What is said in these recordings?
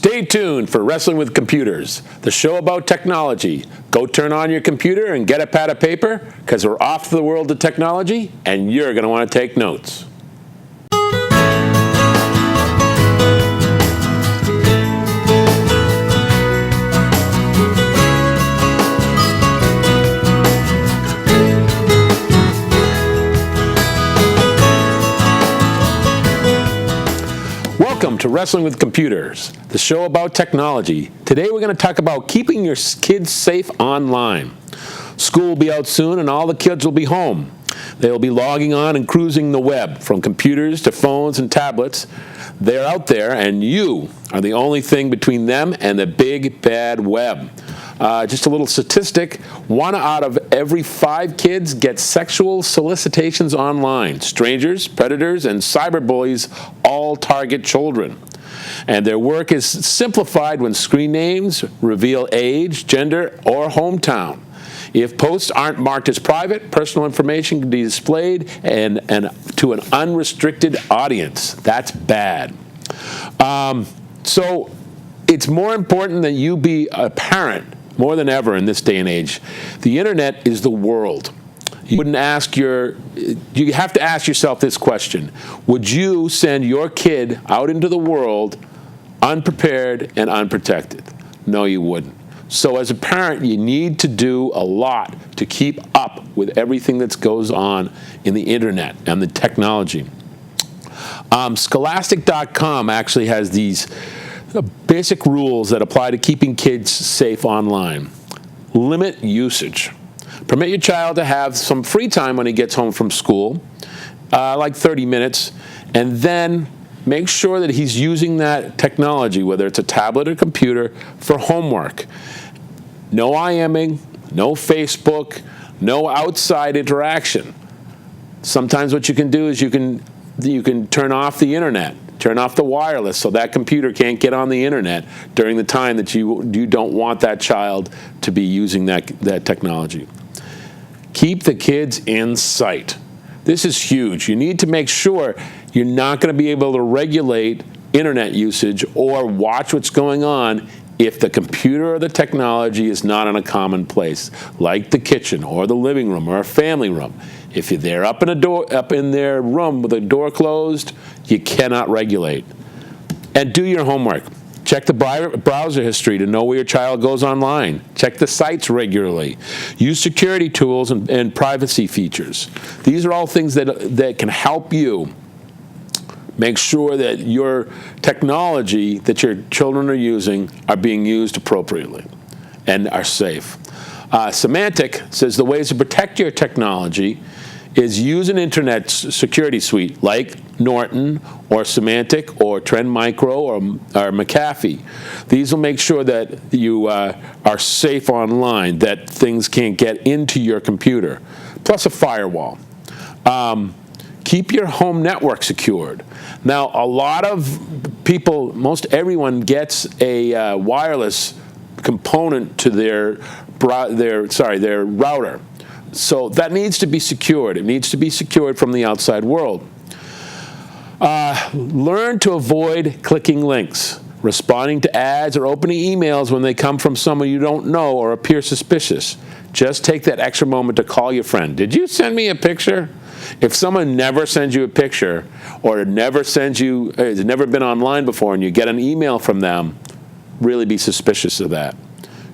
Stay tuned for Wrestling with Computers, the show about technology. Go turn on your computer and get a pad of paper, because we're off to the world of technology, and you're going to want to take notes. Welcome to Wrestling with Computers, the show about technology. Today we're going to talk about keeping your kids safe online. School will be out soon and all the kids will be home. They'll be logging on and cruising the web, from computers to phones and tablets. They're out there, and you are the only thing between them and the big bad web. Just a little statistic, 1 out of every 5 kids get sexual solicitations online. Strangers, predators, and cyberbullies all target children. And their work is simplified when screen names reveal age, gender, or hometown. If posts aren't marked as private, personal information can be displayed and to an unrestricted audience. That's bad. So it's more important that you be a parent more than ever in this day and age. The internet is the world. You have to ask yourself this question. Would you send your kid out into the world unprepared and unprotected? No, you wouldn't. So as a parent, you need to do a lot to keep up with everything that goes on in the internet and the technology. Scholastic.com actually has these basic rules that apply to keeping kids safe online. Limit usage. Permit your child to have some free time when he gets home from school, like 30 minutes, and then make sure that he's using that technology, whether it's a tablet or computer, for homework. No IMing, no Facebook, no outside interaction. Sometimes what you can do is you can turn off the internet. Turn off the wireless so that computer can't get on the internet during the time that you don't want that child to be using that technology. Keep the kids in sight. This is huge. You need to make sure you're not going to be able to regulate internet usage or watch what's going on if the computer or the technology is not in a common place, like the kitchen or the living room or a family room. If they're up in their room with the door closed, you cannot regulate. And do your homework. Check the browser history to know where your child goes online. Check the sites regularly. Use security tools and privacy features. These are all things that can help you make sure that your technology that your children are using are being used appropriately and are safe. Symantec says the ways to protect your technology is use an internet security suite like Norton or Symantec or Trend Micro or McAfee. These will make sure that you are safe online, that things can't get into your computer, plus a firewall. Keep your home network secured. Now, a lot of people, most everyone gets a wireless component to their router. So that needs to be secured. It needs to be secured from the outside world. Learn to avoid clicking links, responding to ads, or opening emails when they come from someone you don't know or appear suspicious. Just take that extra moment to call your friend. Did you send me a picture? If someone never sends you a picture or has never been online before and you get an email from them, really be suspicious of that.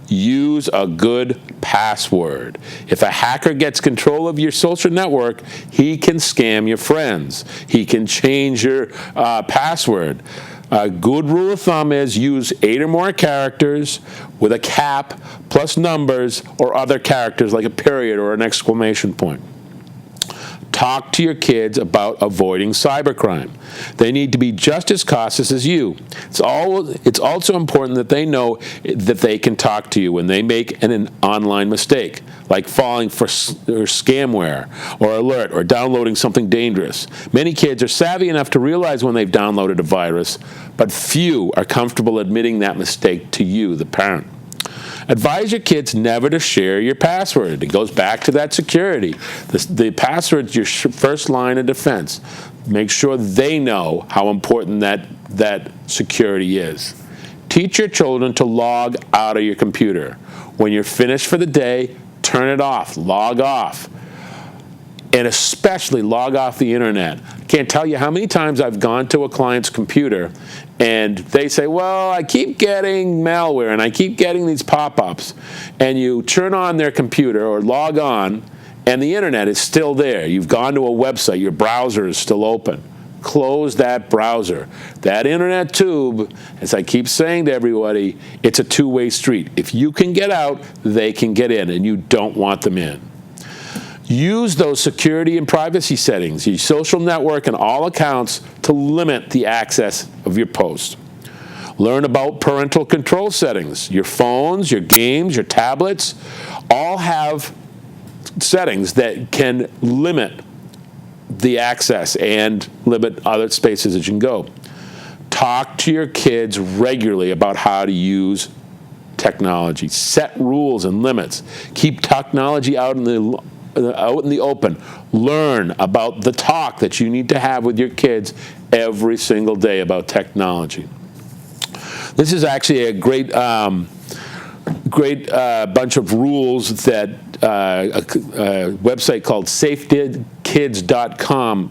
Use a good password. If a hacker gets control of your social network, he can scam your friends. He can change your password. A good rule of thumb is use 8 or more characters with a cap plus numbers or other characters like a period or an exclamation point. Talk to your kids about avoiding cybercrime. They need to be just as cautious as you. It's also important that they know that they can talk to you when they make an online mistake, like falling for scamware or alert or downloading something dangerous. Many kids are savvy enough to realize when they've downloaded a virus, but few are comfortable admitting that mistake to you, the parent. Advise your kids never to share your password. It goes back to that security. The password's your first line of defense. Make sure they know how important that security is. Teach your children to log out of your computer. When you're finished for the day, turn it off, log off. And especially log off the internet. I can't tell you how many times I've gone to a client's computer and they say, well, I keep getting malware and I keep getting these pop-ups. And you turn on their computer or log on and the internet is still there. You've gone to a website, your browser is still open. Close that browser. That internet tube, as I keep saying to everybody, it's a two-way street. If you can get out, they can get in, and you don't want them in. Use those security and privacy settings, your social network and all accounts to limit the access of your post. Learn about parental control settings. Your phones, your games, your tablets all have settings that can limit the access and limit other spaces that you can go. Talk to your kids regularly about how to use technology. Set rules and limits. Keep technology out in the open. Learn about the talk that you need to have with your kids every single day about technology. This is actually a great bunch of rules that a website called safekids.com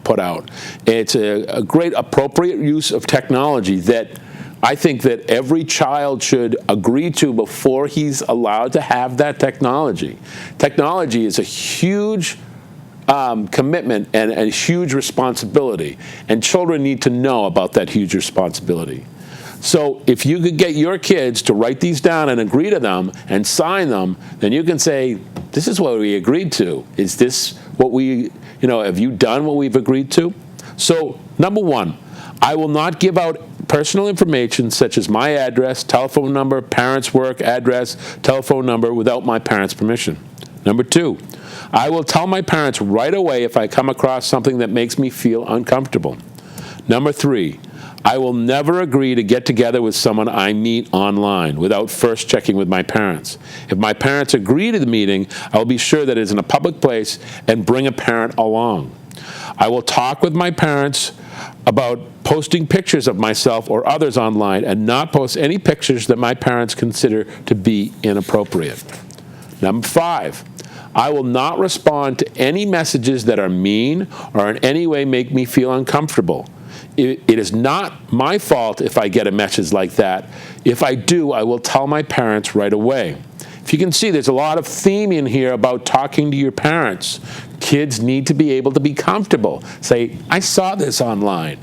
put out. It's a great appropriate use of technology that I think that every child should agree to before he's allowed to have that technology. Technology is a huge commitment and a huge responsibility, and children need to know about that huge responsibility. So if you could get your kids to write these down and agree to them and sign them, then you can say, this is what we agreed to. Is this what we, have you done what we've agreed to? So number one, I will not give out personal information such as my address, telephone number, parents' work address, telephone number without my parents' permission. Number two, I will tell my parents right away if I come across something that makes me feel uncomfortable. Number three, I will never agree to get together with someone I meet online without first checking with my parents. If my parents agree to the meeting, I will be sure that it is in a public place and bring a parent along. I will talk with my parents about posting pictures of myself or others online and not post any pictures that my parents consider to be inappropriate. Number five, I will not respond to any messages that are mean or in any way make me feel uncomfortable. It is not my fault if I get a message like that. If I do, I will tell my parents right away. If you can see, there's a lot of theme in here about talking to your parents. Kids need to be able to be comfortable. Say, I saw this online.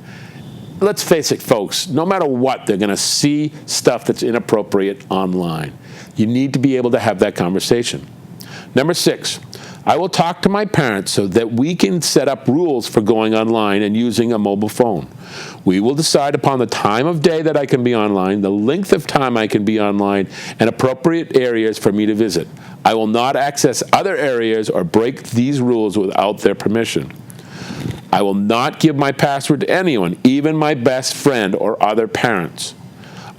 Let's face it, folks, no matter what, they're going to see stuff that's inappropriate online. You need to be able to have that conversation. Number six, I will talk to my parents so that we can set up rules for going online and using a mobile phone. We will decide upon the time of day that I can be online, the length of time I can be online, and appropriate areas for me to visit. I will not access other areas or break these rules without their permission. I will not give my password to anyone, even my best friend or other parents.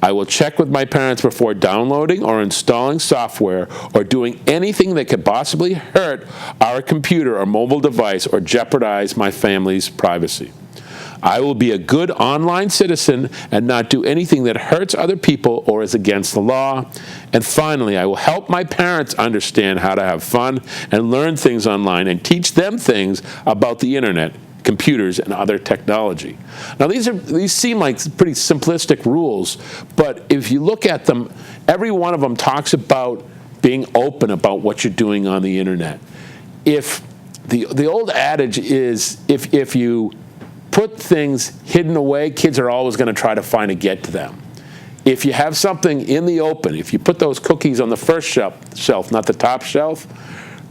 I will check with my parents before downloading or installing software or doing anything that could possibly hurt our computer or mobile device or jeopardize my family's privacy. I will be a good online citizen and not do anything that hurts other people or is against the law. And finally, I will help my parents understand how to have fun and learn things online and teach them things about the internet, computers, and other technology. Now, these seem like pretty simplistic rules, but if you look at them, every one of them talks about being open about what you're doing on the internet. If the old adage is, if you put things hidden away, kids are always going to try to find a get to them. If you have something in the open, if you put those cookies on the first shelf, not the top shelf,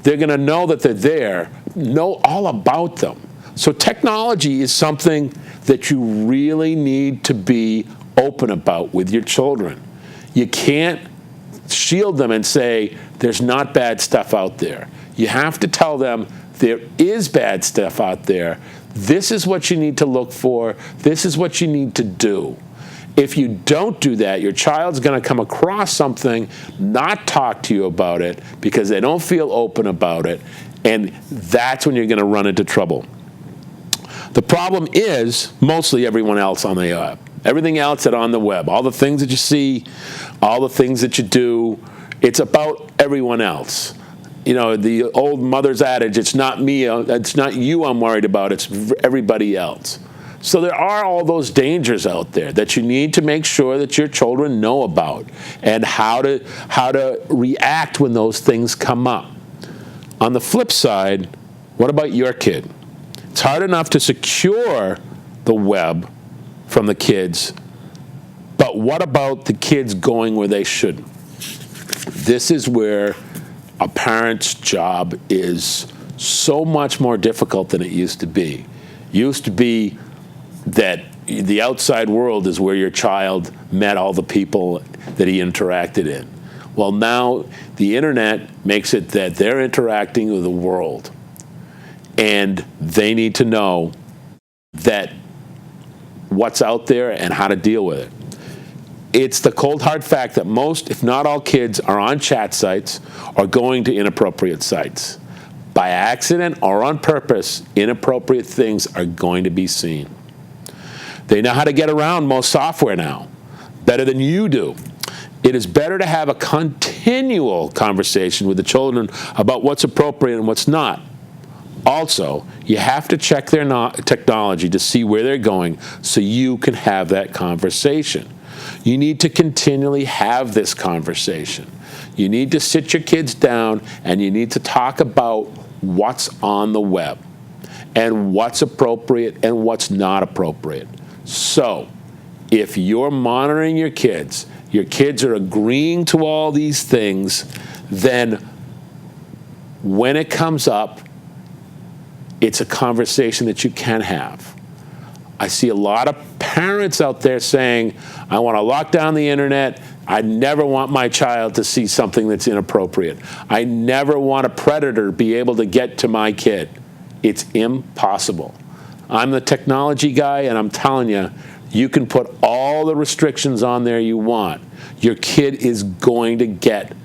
they're going to know that they're there, know all about them. So technology is something that you really need to be open about with your children. You can't shield them and say, there's not bad stuff out there. You have to tell them there is bad stuff out there. This is what you need to look for. This is what you need to do. If you don't do that, your child's going to come across something, not talk to you about it because they don't feel open about it, and that's when you're going to run into trouble. The problem is mostly everyone else on the Everything else that on the web, all the things that you see, all the things that you do, it's about everyone else. You know, the old mother's adage, it's not me, it's not you I'm worried about, it's everybody else. So there are all those dangers out there that you need to make sure that your children know about and how to react when those things come up. On the flip side, what about your kid? It's hard enough to secure the web from the kids, but what about the kids going where they shouldn't? This is where a parent's job is so much more difficult than it used to be. Used to be that the outside world is where your child met all the people that he interacted in. Well, now the internet makes it that they're interacting with the world, and they need to know that what's out there and how to deal with it. It's the cold hard fact that most, if not all, kids are on chat sites or going to inappropriate sites. By accident or on purpose, inappropriate things are going to be seen. They know how to get around most software now, better than you do. It is better to have a continual conversation with the children about what's appropriate and what's not. Also, you have to check their technology to see where they're going so you can have that conversation. You need to continually have this conversation. You need to sit your kids down and you need to talk about what's on the web and what's appropriate and what's not appropriate. So, if you're monitoring your kids are agreeing to all these things, then when it comes up, it's a conversation that you can have. I see a lot of parents out there saying, I want to lock down the internet. I never want my child to see something that's inappropriate. I never want a predator be able to get to my kid. It's impossible. I'm the technology guy, and I'm telling you, you can put all the restrictions on there you want. Your kid is going to get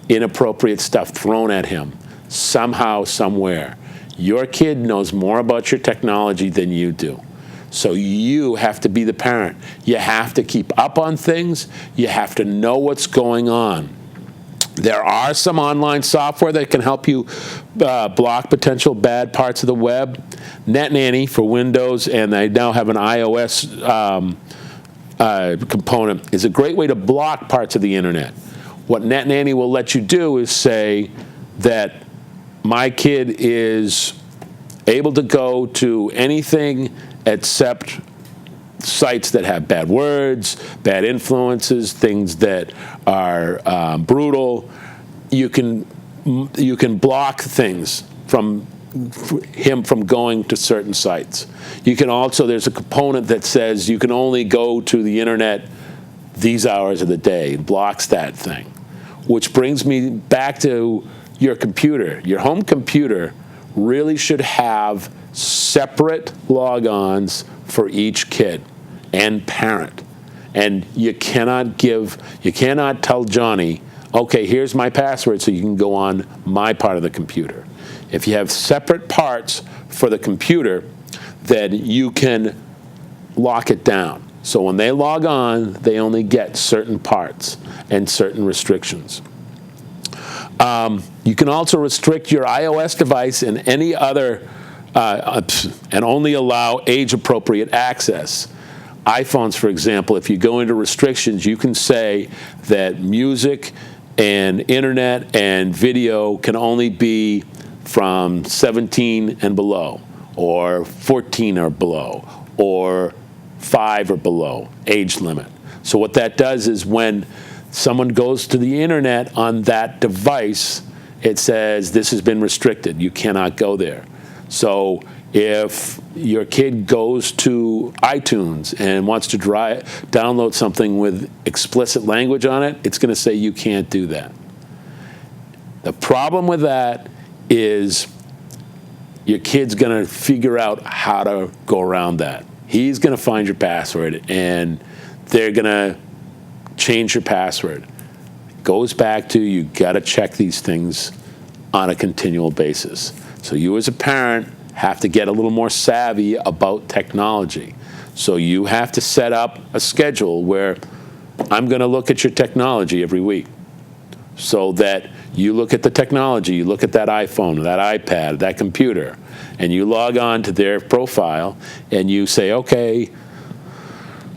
inappropriate stuff thrown at him somehow, somewhere. Your kid knows more about your technology than you do. So you have to be the parent. You have to keep up on things. You have to know what's going on. There are some online software that can help you block potential bad parts of the web. NetNanny for Windows, and they now have an iOS component, is a great way to block parts of the internet. What NetNanny will let you do is say that my kid is able to go to anything except sites that have bad words, bad influences, things that are brutal. You can block things from him from going to certain sites. You can also, there's a component that says you can only go to the internet these hours of the day. It blocks that thing. Which brings me back to your computer. Your home computer really should have separate logons for each kid and parent. And you cannot tell Johnny, okay, here's my password so you can go on my part of the computer. If you have separate parts for the computer, then you can lock it down. So when they log on, they only get certain parts and certain restrictions. You can also restrict your iOS device and any other, and only allow age-appropriate access. iPhones, for example, if you go into restrictions, you can say that music and internet and video can only be from 17 and below, or 14 or below, or 5 or below, age limit. So what that does is when someone goes to the internet on that device, it says this has been restricted. You cannot go there. So if your kid goes to iTunes and wants to download something with explicit language on it, it's going to say you can't do that. The problem with that is your kid's going to figure out how to go around that. He's going to find your password, and they're going to change your password. It goes back to you got to check these things on a continual basis. So you as a parent have to get a little more savvy about technology. So you have to set up a schedule where I'm going to look at your technology every week, so that you look at the technology, you look at that iPhone, that iPad, that computer, and you log on to their profile and you say, okay,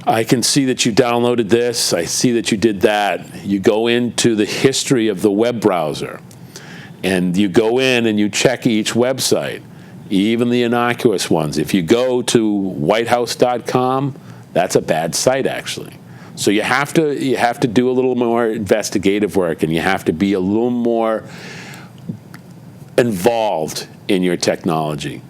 I can see that you downloaded this, I see that you did that. You go into the history of the web browser and you go in and you check each website, even the innocuous ones. If you go to whitehouse.com, that's a bad site actually. So you have to do a little more investigative work, and you have to be a little more involved in your technology.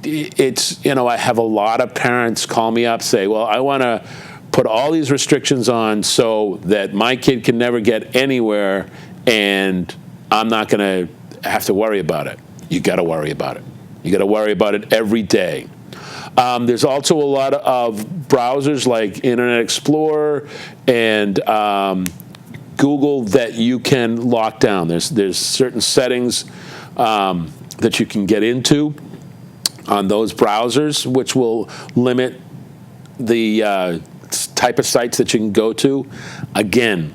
It's, I have a lot of parents call me up, say, well, I want to put all these restrictions on so that my kid can never get anywhere and I'm not going to have to worry about it. You got to worry about it. You got to worry about it every day. There's also a lot of browsers like Internet Explorer and Google that you can lock down. There's certain settings that you can get into on those browsers, which will limit the type of sites that you can go to. Again,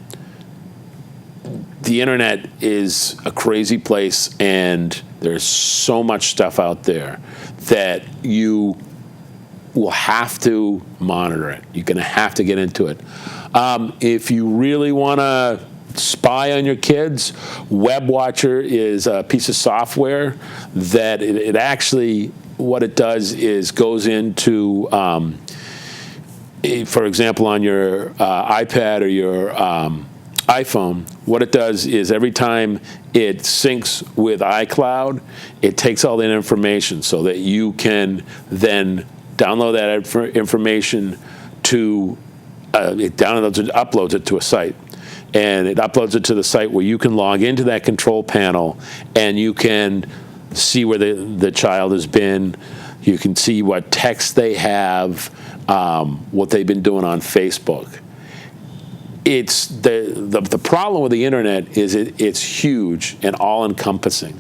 the internet is a crazy place, and there's so much stuff out there that you will have to monitor it. You're going to have to get into it. If you really want to spy on your kids, WebWatcher is a piece of software that it actually, what it does is goes into, for example, on your iPad or your iPhone, what it does is every time it syncs with iCloud, it takes all that information so that you can then download that information to, it downloads it, uploads it to a site. And it uploads it to the site where you can log into that control panel and you can see where the child has been. You can see what texts they have, what they've been doing on Facebook. It's the problem with the internet is it's huge and all-encompassing.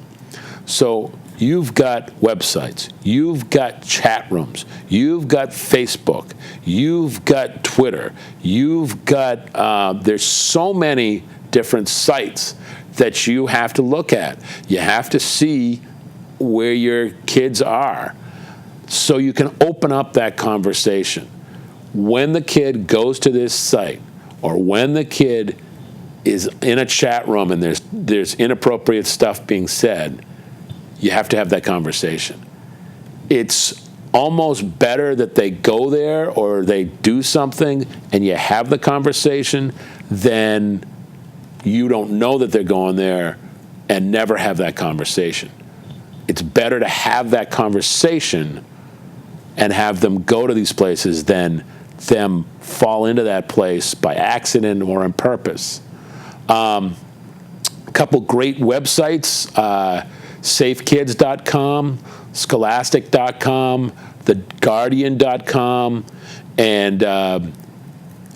So you've got websites, you've got chat rooms, you've got Facebook, you've got Twitter, you've got, there's so many different sites that you have to look at. You have to see where your kids are so you can open up that conversation. When the kid goes to this site, or when the kid is in a chat room and there's inappropriate stuff being said, you have to have that conversation. It's almost better that they go there or they do something and you have the conversation than you don't know that they're going there and never have that conversation. It's better to have that conversation and have them go to these places than them fall into that place by accident or on purpose. A couple great websites, safekids.com, scholastic.com, theguardian.com, and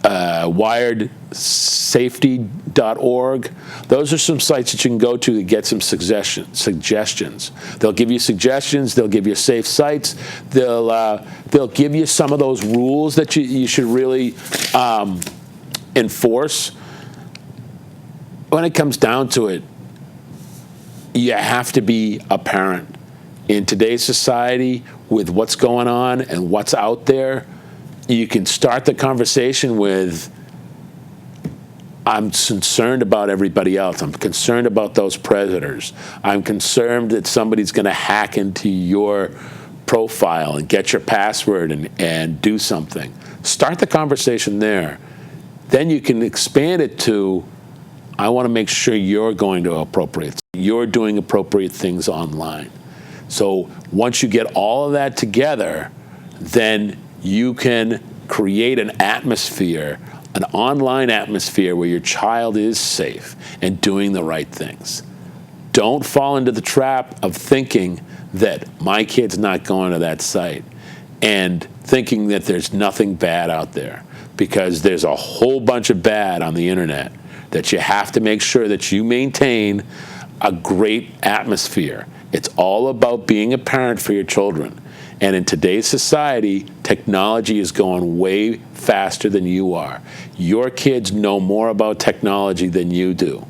wiredsafety.org. Those are some sites that you can go to get some suggestions. They'll give you suggestions. They'll give you safe sites. They'll give you some of those rules that you should really enforce. When it comes down to it, you have to be a parent. In today's society, with what's going on and what's out there, you can start the conversation with, I'm concerned about everybody else. I'm concerned about those predators. I'm concerned that somebody's going to hack into your profile and get your password and do something. Start the conversation there. Then you can expand it to, I want to make sure you're doing appropriate things online. So once you get all of that together, then you can create an atmosphere, an online atmosphere where your child is safe and doing the right things. Don't fall into the trap of thinking that my kid's not going to that site and thinking that there's nothing bad out there, because there's a whole bunch of bad on the internet that you have to make sure that you maintain a great atmosphere. It's all about being a parent for your children. And in today's society, technology is going way faster than you are. Your kids know more about technology than you do.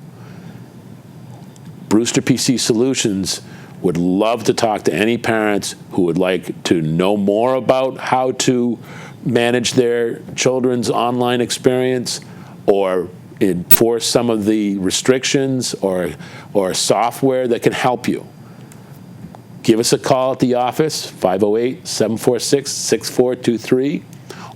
Brewster PC Solutions would love to talk to any parents who would like to know more about how to manage their children's online experience, or enforce some of the restrictions, or software that can help you. Give us a call at the office, 508-746-6423,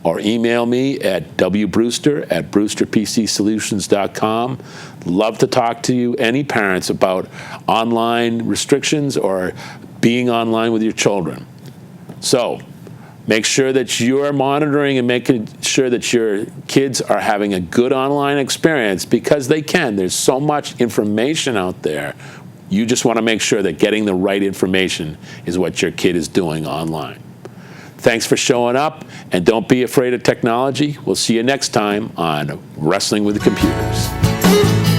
or email me at wbrewster@brewsterpcsolutions.com. Love to talk to you, any parents, about online restrictions or being online with your children. So make sure that you're monitoring and making sure that your kids are having a good online experience, because they can. There's so much information out there. You just want to make sure that getting the right information is what your kid is doing online. Thanks for showing up, and don't be afraid of technology. We'll see you next time on Wrestling with the Computers.